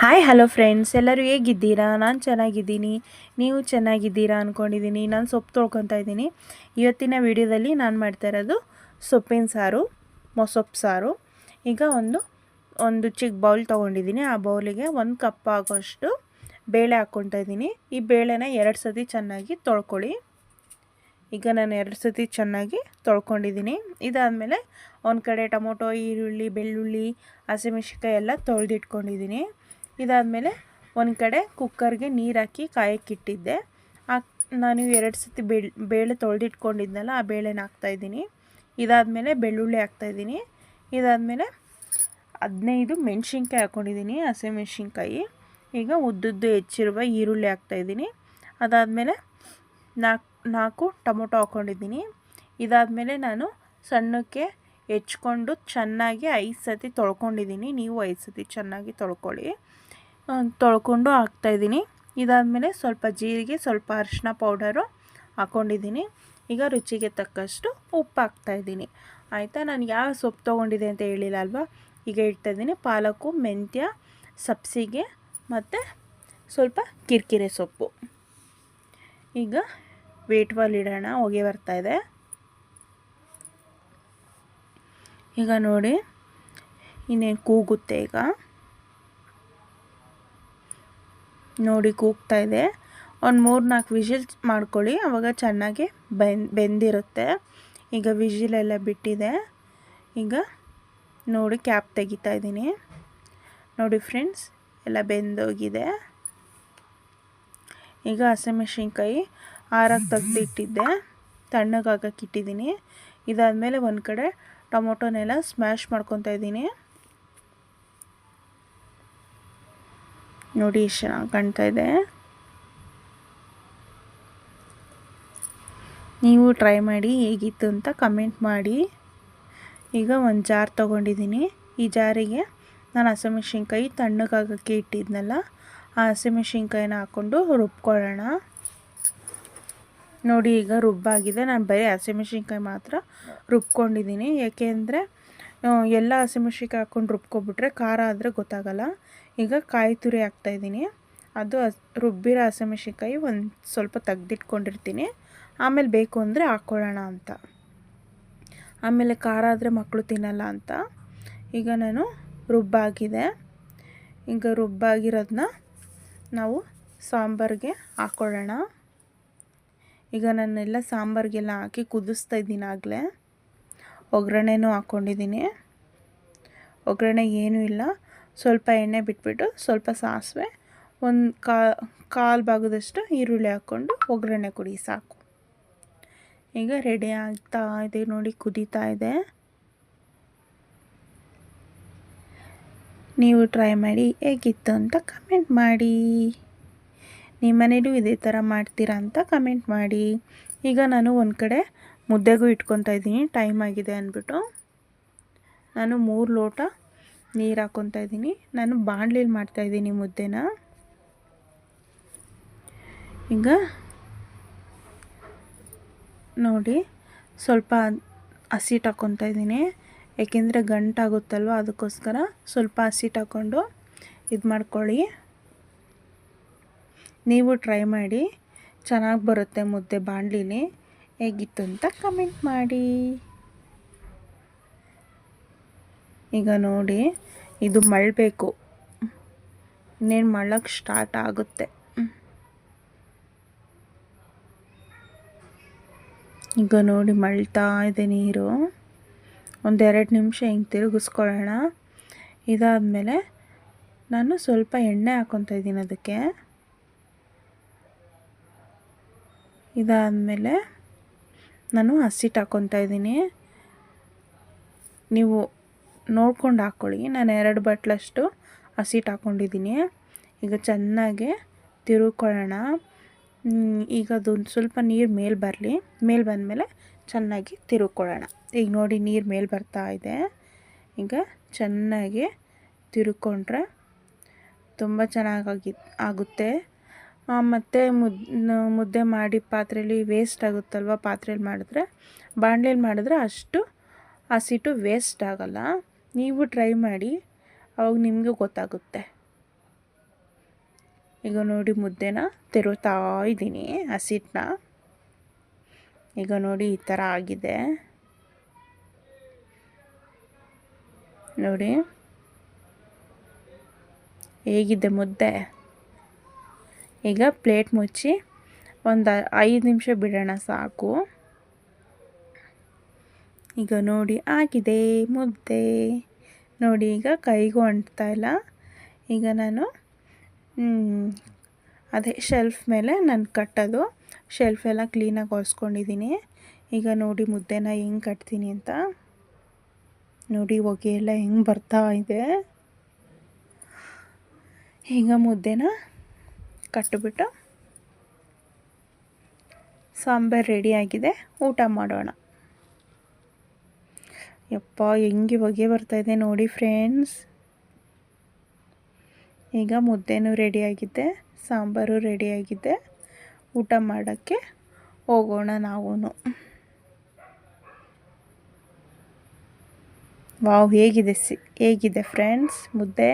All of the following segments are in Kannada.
ಹಾಯ್ ಹಲೋ ಫ್ರೆಂಡ್ಸ್, ಎಲ್ಲರೂ ಹೇಗಿದ್ದೀರಾ? ನಾನು ಚೆನ್ನಾಗಿದ್ದೀನಿ. ನೀವು ಚೆನ್ನಾಗಿದ್ದೀರಾ ಅಂದ್ಕೊಂಡಿದ್ದೀನಿ. ನಾನು ಸೊಪ್ಪು ತೊಳ್ಕೊತಾ ಇದ್ದೀನಿ. ಇವತ್ತಿನ ವಿಡಿಯೋದಲ್ಲಿ ನಾನು ಮಾಡ್ತಾ ಇರೋದು ಸೊಪ್ಪಿನ ಸಾರು, ಮೊಸೊಪ್ಪು ಸಾರು. ಈಗ ಒಂದು ಚಿಕ್ಕ ಬೌಲ್ ತೊಗೊಂಡಿದ್ದೀನಿ. ಆ ಬೌಲಿಗೆ 1 ಕಪ್ ಆಗೋಷ್ಟು ಬೇಳೆ ಹಾಕ್ಕೊತಾ ಇದ್ದೀನಿ. ಈ ಬೇಳೆನ 2 ಸತಿ ಚೆನ್ನಾಗಿ ತೊಳ್ಕೊಳ್ಳಿ. ಈಗ ನಾನು 2 ಸತಿ ಚೆನ್ನಾಗಿ ತೊಳ್ಕೊಂಡಿದ್ದೀನಿ. ಇದಾದಮೇಲೆ ಒಂದು ಕಡೆ ಟೊಮೊಟೊ, ಈರುಳ್ಳಿ, ಬೆಳ್ಳುಳ್ಳಿ, ಹಸಿಮೆಣಸಿನ್ಕಾಯಿ ಎಲ್ಲ ತೊಳೆದಿಟ್ಕೊಂಡಿದ್ದೀನಿ. ಇದಾದಮೇಲೆ ಒಂದು ಕಡೆ ಕುಕ್ಕರ್ಗೆ ನೀರು ಹಾಕಿ ಕಾಯಕ್ಕಿಟ್ಟಿದ್ದೆ. ನಾನು 2 ಸತಿ ಬೇಳೆ ತೊಳೆದಿಟ್ಕೊಂಡಿದ್ನಲ್ಲ, ಆ ಬೇಳೆನ ಹಾಕ್ತಾಯಿದ್ದೀನಿ. ಇದಾದಮೇಲೆ ಬೆಳ್ಳುಳ್ಳಿ ಹಾಕ್ತಾಯಿದ್ದೀನಿ. ಇದಾದಮೇಲೆ 15 ಮೆಣಸಿನ್ಕಾಯಿ ಹಾಕ್ಕೊಂಡಿದ್ದೀನಿ, ಹಸಿಮೆಣಸಿನ್ಕಾಯಿ. ಈಗ ಉದ್ದುದ್ದು ಹೆಚ್ಚಿರುವ ಈರುಳ್ಳಿ ಹಾಕ್ತಾಯಿದ್ದೀನಿ. ಅದಾದಮೇಲೆ 4 ಟೊಮೊಟೊ ಹಾಕ್ಕೊಂಡಿದ್ದೀನಿ. ಇದಾದಮೇಲೆ ನಾನು ಸಣ್ಣಕ್ಕೆ ಹೆಚ್ಕೊಂಡು ಚೆನ್ನಾಗಿ 5 ಸತಿ ತೊಳ್ಕೊಂಡಿದ್ದೀನಿ. ನೀವು 5 ಸತಿ ಚೆನ್ನಾಗಿ ತೊಳ್ಕೊಂಡು ಹಾಕ್ತಾಯಿದ್ದೀನಿ. ಇದಾದಮೇಲೆ ಸ್ವಲ್ಪ ಜೀರಿಗೆ, ಸ್ವಲ್ಪ ಅರಿಶಿನ ಪೌಡರು ಹಾಕ್ಕೊಂಡಿದ್ದೀನಿ. ಈಗ ರುಚಿಗೆ ತಕ್ಕಷ್ಟು ಉಪ್ಪು ಹಾಕ್ತಾಯಿದ್ದೀನಿ. ಆಯಿತಾ? ನಾನು ಯಾವ ಸೊಪ್ಪು ತೊಗೊಂಡಿದ್ದೆ ಅಂತ ಹೇಳಿಲ್ಲ ಅಲ್ವಾ? ಈಗ ಇಡ್ತಾಯಿದ್ದೀನಿ. ಪಾಲಕು, ಮೆಂತ್ಯ, ಸಬ್ಸಿಗೆ ಮತ್ತು ಸ್ವಲ್ಪ ಕಿರಿಕಿರೆ ಸೊಪ್ಪು. ಈಗ ವೇಟ್ವಲ್ಲಿ ಇಡೋಣ, ಹೊಗೆ ಬರ್ತಾಯಿದೆ. ಈಗ ನೋಡಿ, ಇನ್ನೇನು ಕೂಗುತ್ತೆ. ಈಗ ನೋಡಿ ಕೂಗ್ತಾಯಿದೆ. ಒಂದು 3-4 ವಿಷಿಲ್ಸ್ ಮಾಡ್ಕೊಳ್ಳಿ, ಆವಾಗ ಚೆನ್ನಾಗಿ ಬೆಂದಿರುತ್ತೆ. ಈಗ ವಿಷಿಲೆಲ್ಲ ಬಿಟ್ಟಿದೆ. ಈಗ ನೋಡಿ ಕ್ಯಾಪ್ ತೆಗಿತಾ ಇದ್ದೀನಿ. ನೋಡಿ ಫ್ರೆಂಡ್ಸ್, ಎಲ್ಲ ಬೆಂದೋಗಿದೆ. ಈಗ ಹಸಿಮೆಣಸಿನ್ಕಾಯಿ ಆರಕ್ಕೆ ತೆಗೆದಿಟ್ಟಿದ್ದೆ, ತಣ್ಣಗಾಗಕ್ಕೆ ಇಟ್ಟಿದ್ದೀನಿ. ಇದಾದಮೇಲೆ ಒಂದು ಕಡೆ ಟೊಮೊಟೊನೆಲ್ಲ ಸ್ಮ್ಯಾಶ್ ಮಾಡ್ಕೊತಾ ಇದ್ದೀನಿ. ನೋಡಿ ಎಷ್ಟು ಚೆನ್ನಾಗಿ ಕಾಣ್ತಾ ಇದೆ. ನೀವು ಟ್ರೈ ಮಾಡಿ, ಹೇಗಿತ್ತು ಅಂತ ಕಮೆಂಟ್ ಮಾಡಿ. ಈಗ ಒಂದು ಜಾರ್ ತೊಗೊಂಡಿದ್ದೀನಿ. ಈ ಜಾರಿಗೆ ನಾನು ಹಸಿಮೆಣಸಿನ್ಕಾಯಿ ತಣ್ಣಗಾಗಕ್ಕೆ ಇಟ್ಟಿದ್ನಲ್ಲ, ಆ ಹಸಿಮೆಣಸಿನ್ಕಾಯಿನ ಹಾಕ್ಕೊಂಡು ರುಬ್ಕೊಳ್ಳೋಣ. ನೋಡಿ ಈಗ ರುಬ್ಬಾಗಿದೆ. ನಾನು ಬರೀ ಹಸಿಮೆಣಸಿನ್ಕಾಯಿ ಮಾತ್ರ ರುಬ್ಕೊಂಡಿದ್ದೀನಿ. ಏಕೆಂದರೆ ಎಲ್ಲ ಹಸಿಮೆಣಸಿನ್ಕಾಯಿ ಹಾಕ್ಕೊಂಡು ರುಬ್ಕೊಬಿಟ್ರೆ ಖಾರ ಆದರೆ ಗೊತ್ತಾಗಲ್ಲ. ಈಗ ಕಾಯಿ ತುರಿ ಹಾಕ್ತಾಯಿದ್ದೀನಿ. ಅದು ರುಬ್ಬಿರೋ ಹಸಿಮೆಣಸಿನ್ಕಾಯಿ ಒಂದು ಸ್ವಲ್ಪ ತೆಗ್ದಿಟ್ಕೊಂಡಿರ್ತೀನಿ. ಆಮೇಲೆ ಬೇಕು ಅಂದರೆ ಹಾಕ್ಕೊಳ್ಳೋಣ ಅಂತ. ಆಮೇಲೆ ಖಾರ ಆದರೆ ಮಕ್ಕಳು ತಿನ್ನಲ್ಲ ಅಂತ. ಈಗ ನಾನು ರುಬ್ಬಾಗಿದೆ. ಈಗ ರುಬ್ಬಾಗಿರೋದನ್ನ ನಾವು ಸಾಂಬಾರಿಗೆ ಹಾಕ್ಕೊಳ್ಳೋಣ. ಈಗ ನಾನೆಲ್ಲ ಸಾಂಬಾರಿಗೆಲ್ಲ ಹಾಕಿ ಕುದಿಸ್ತಾ ಇದ್ದೀನಿ. ಆಗಲೇ ಒಗ್ಗರಣೆನೂ ಹಾಕ್ಕೊಂಡಿದ್ದೀನಿ. ಒಗ್ಗರಣೆ ಏನೂ ಇಲ್ಲ, ಸ್ವಲ್ಪ ಎಣ್ಣೆ ಬಿಟ್ಬಿಟ್ಟು ಸ್ವಲ್ಪ ಸಾಸಿವೆ, ಒಂದು ಕಾಲು ಭಾಗದಷ್ಟು ಈರುಳ್ಳಿ ಹಾಕ್ಕೊಂಡು ಒಗ್ಗರಣೆ ಕೊಡಿ, ಸಾಕು. ಈಗ ರೆಡಿ ಆಗ್ತಾ ಇದೆ. ನೋಡಿ ಕುದೀತಾ ಇದೆ. ನೀವು ಟ್ರೈ ಮಾಡಿ, ಹೇಗಿತ್ತು ಅಂತ ಕಮೆಂಟ್ ಮಾಡಿ. ನಿಮ್ಮ ಮನೇಲೂ ಇದೇ ಥರ ಮಾಡ್ತೀರಾ ಅಂತ ಕಮೆಂಟ್ ಮಾಡಿ. ಈಗ ನಾನು ಒಂದು ಕಡೆ ಮುದ್ದೆಗೂ ಇಟ್ಕೊತಾ ಇದ್ದೀನಿ, ಟೈಮ್ ಆಗಿದೆ ಅಂದ್ಬಿಟ್ಟು. ನಾನು 3 ಲೋಟ ನೀರು ಹಾಕ್ಕೊತಾ ಇದ್ದೀನಿ. ನಾನು ಬಾಣಲೆಯಲ್ಲಿ ಮಾಡ್ತಾಯಿದ್ದೀನಿ ಮುದ್ದೆನ. ಈಗ ನೋಡಿ ಸ್ವಲ್ಪ ಹಸಿಟ್ಟು ಹಾಕ್ಕೊತಾ ಇದ್ದೀನಿ. ಏಕೆಂದರೆ ಗಂಟಾಗುತ್ತಲ್ವ, ಅದಕ್ಕೋಸ್ಕರ ಸ್ವಲ್ಪ ಹಸಿಟ್ಟು ಹಾಕ್ಕೊಂಡು ಇದು ಮಾಡ್ಕೊಳ್ಳಿ. ನೀವು ಟ್ರೈ ಮಾಡಿ, ಚೆನ್ನಾಗಿ ಬರುತ್ತೆ ಮುದ್ದೆ ಬಾಣಲಿಲಿ. ಹೇಗಿತ್ತು ಅಂತ ಕಮೆಂಟ್ ಮಾಡಿ. ಈಗ ನೋಡಿ, ಇದು ಮಳ್ಳಬೇಕು. ಇನ್ನೇನು ಮಳ್ಳಕ್ಕೆ ಸ್ಟಾರ್ಟ್ ಆಗುತ್ತೆ. ಈಗ ನೋಡಿ ಮಳ್ತಾ ಇದೆ ನೀರು. 1-2 ನಿಮಿಷ ಹಿಂಗೆ ತಿರುಗಿಸ್ಕೊಳ್ಳೋಣ. ಇದಾದಮೇಲೆ ನಾನು ಸ್ವಲ್ಪ ಎಣ್ಣೆ ಹಾಕ್ಕೊತಾ ಇದ್ದೀನಿ ಅದಕ್ಕೆ. ಇದಾದಮೇಲೆ ನಾನು ಹಸಿಟ್ಟು ಹಾಕ್ಕೊತಾ ಇದ್ದೀನಿ. ನೀವು ನೋಡ್ಕೊಂಡು ಹಾಕ್ಕೊಳ್ಳಿ. ನಾನು 2 ಬಟ್ಲಷ್ಟು ಹಸಿಟ್ಟು ಹಾಕ್ಕೊಂಡಿದ್ದೀನಿ. ಈಗ ಚೆನ್ನಾಗಿ ತಿರುಗ್ಕೊಳ್ಳೋಣ. ಈಗ ಅದೊಂದು ಸ್ವಲ್ಪ ನೀರು ಮೇಲೆ ಬರಲಿ. ಮೇಲೆ ಬಂದಮೇಲೆ ಚೆನ್ನಾಗಿ ತಿರುಗ್ಕೊಳ್ಳೋಣ. ಈಗ ನೋಡಿ ನೀರು ಮೇಲೆ ಬರ್ತಾ ಇದೆ. ಈಗ ಚೆನ್ನಾಗಿ ತಿರುಗ್ಕೊಂಡ್ರೆ ತುಂಬ ಚೆನ್ನಾಗಿ ಆಗುತ್ತೆ. ಮತ್ತು ಮುದ್ದೆ ಮಾಡಿ ಪಾತ್ರೆಯಲ್ಲಿ ವೇಸ್ಟ್ ಆಗುತ್ತಲ್ವ, ಪಾತ್ರೆಯಲ್ಲಿ ಮಾಡಿದ್ರೆ. ಬಾಣಲೆಯಲ್ಲಿ ಮಾಡಿದ್ರೆ ಅಷ್ಟು ಹಸಿಟ್ಟು ವೇಸ್ಟ್ ಆಗೋಲ್ಲ. ನೀವು ಟ್ರೈ ಮಾಡಿ, ಅವಾಗ ನಿಮಗೂ ಗೊತ್ತಾಗುತ್ತೆ. ಈಗ ನೋಡಿ ಮುದ್ದೆನ ತೆರುತ್ತಾ ಇದ್ದೀನಿ ಹಸಿಟ್ಟನ್ನ. ಈಗ ನೋಡಿ ಈ ಥರ ಆಗಿದೆ ನೋಡಿ ಹೇಗಿದೆ ಮುದ್ದೆ. ಈಗ ಪ್ಲೇಟ್ ಮುಚ್ಚಿ ಒಂದು 5 ನಿಮಿಷ ಬಿಡೋಣ ಸಾಕು. ಈಗ ನೋಡಿ ಆಗಿದೆ ಮುದ್ದೆ ನೋಡಿ. ಈಗ ಕೈಗೂ ಅಂಟ್ತಾ ಇಲ್ಲ. ಈಗ ನಾನು ಅದೇ ಶೆಲ್ಫ್ ಮೇಲೆ ನಾನು ಕಟ್ಟೋದು, ಶೆಲ್ಫ್ ಎಲ್ಲ ಕ್ಲೀನಾಗಿ ಒರೆಸ್ಕೊಂಡಿದ್ದೀನಿ. ಈಗ ನೋಡಿ ಮುದ್ದೆನ ಹೆಂಗೆ ಕಟ್ತೀನಿ ಅಂತ ನೋಡಿ. ಹೊಗೆ ಎಲ್ಲ ಹೆಂಗೆ ಬರ್ತಾ ಇದೆ. ಈಗ ಮುದ್ದೆನ ಕಟ್ಟಿಬಿಟ್ಟು ಸಾಂಬಾರು ರೆಡಿಯಾಗಿದೆ, ಊಟ ಮಾಡೋಣ. ಯಪ್ಪ ಹೆಂಗೆ ಹೊಗೆ ಬರ್ತಾಯಿದೆ ನೋಡಿ ಫ್ರೆಂಡ್ಸ್. ಈಗ ಮುದ್ದೆನೂ ರೆಡಿಯಾಗಿದೆ, ಸಾಂಬಾರು ರೆಡಿಯಾಗಿದೆ, ಊಟ ಮಾಡೋಕ್ಕೆ ಹೋಗೋಣ ನಾವು. ವಾವ್ ಹೇಗಿದೆ ಫ್ರೆಂಡ್ಸ್ ಮುದ್ದೆ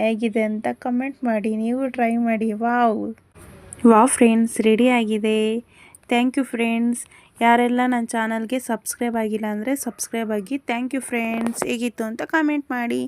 ಹೇಗಿದೆ ಅಂತ ಕಮೆಂಟ್ ಮಾಡಿ, ನೀವು ಟ್ರೈ ಮಾಡಿ. ವಾವ್ ಫ್ರೆಂಡ್ಸ್ ರೆಡಿಯಾಗಿದೆ. Thank you friends. ಯಾರೆಲ್ಲ ನನ್ನ ಚಾನಲ್ಗೆ ಸಬ್ಸ್ಕ್ರೈಬ್ ಆಗಿಲ್ಲ ಅಂದರೆ ಸಬ್ಸ್ಕ್ರೈಬ್ ಆಗಿ. Thank you friends. ಹೇಗಿತ್ತು ಅಂತ ಕಮೆಂಟ್ ಮಾಡಿ.